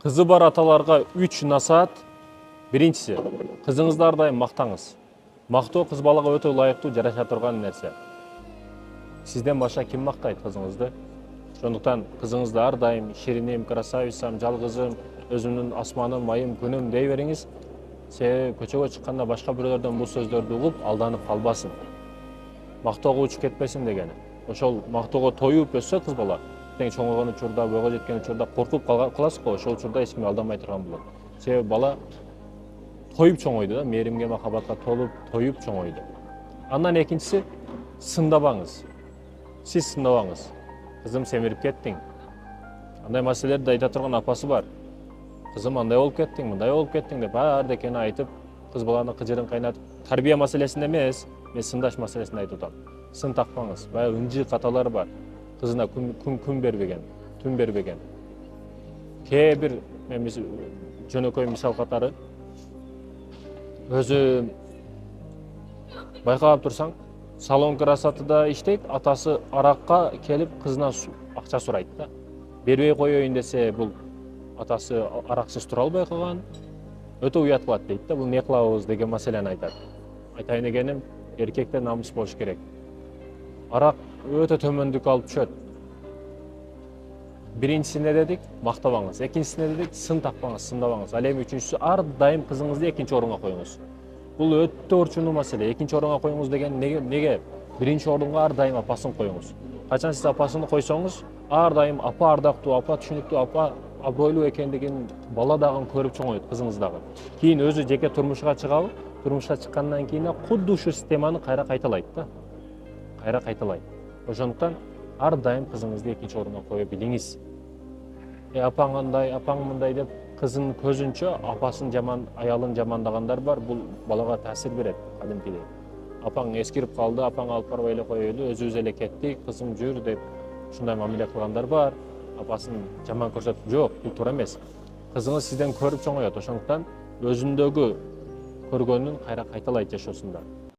Кызы бар аталарга 3 насаат. Биринчиси, кызыңызды ар дайым мактаңыз. Мактоо кыз балага өтө ылайыктуу жараша турган нерсе. Сизден башка ким мактайт кызыңызды? Ошондуктан кызыңызды ар дайым шириним, красавицам, жалгызым, өзүмдүн асманым, айым, күнүм дей бериңиз. Себеби көчөгө чыкканда башка бирөөлөрдөн бул сөздөрдү угуп, алданып калбасын. Мактоого учуп кетпесин дегени. Ошол мактоого тоюп өссө кыз бала, тең чоңойгон учурда, бойго жеткен учурда коркуп каласыз го, ошол учурда эч ким алдамай турган болот. Себеби бала тоюп чоңойду да, мээримге, махабатка толуп, тоюп чоңойду. Андан экинчиси, сындабаңыз. Сиз сындабаңыз. Кызым, семирип кеттиң. Андай маселелерди айта турган апасы бар. Кызым, андай болуп кеттиң, мындай болуп кеттиң деп баардекени айтып, кыз баланы кыжырын кайнатып, тарбия маселесинде эмес, мен сындаш маселесинде айтып атам. Сын такпаңыз. Баягы ынжык аталар бар. Кызына күн бербеген, түн бербеген. Кээ бир жөнөкөй мисал катары өзү байкап турсаң, салон красотада иштейт, атасы аракка келип кызынан акча сурайт да. Бербей коеюн десе, бул атасы араксыз тура албай калган. Өтө уят кылат дейт да, бул эмне кылабыз деген маселени айтат. Айтайын дегеним, эркекте намыс болуш керек. Арак өтө төмөндүккө алып түшөт. Биринчисине дедик, мактабаңыз. Экинчисине дедик, сын такпаңыз, сындабаңыз. Ал эми үчүнчүсү, ар дайым кызыңызды экинчи орунга коюңуз. Бул өтө орчундуу маселе. Экинчи орунга коюңуз деген неге? Биринчи орунга ар дайым апасын коюңуз. Качан сиз апасын койсоңуз, ар дайым апа ардактуу, апа түшүнүктүү, апа абройлуу экендигин бала дагы көрүп чоңойот, кызыңыз дагы. Кийин өзү жеке турмушка чыгабы, турмушка чыккандан кийин кудду ушул системаны кайра кайталайт да. Кайра кайталайт. Ошондуктан ар дайым кызыңызды экинчи орунга кое билиңиз. Апаң андай, апаң мындай деп кызын көзүнчө апасын жаман, аялын жамандагандар бар. Бул балага таасир берет кадимкидей. Апаң эскирип калды, апаң алып барбай эле коелу, өзүбүз эле кеттик, кызым жүр деп ушундай мамиле кылгандар бар. Апасын жаман көрсөтүп, жок, бул туура эмес. Кызыңыз сизден көрүп чоңоет, ошондуктан өзүндөгү көргөнүн кайра кайталайт жашоосунда.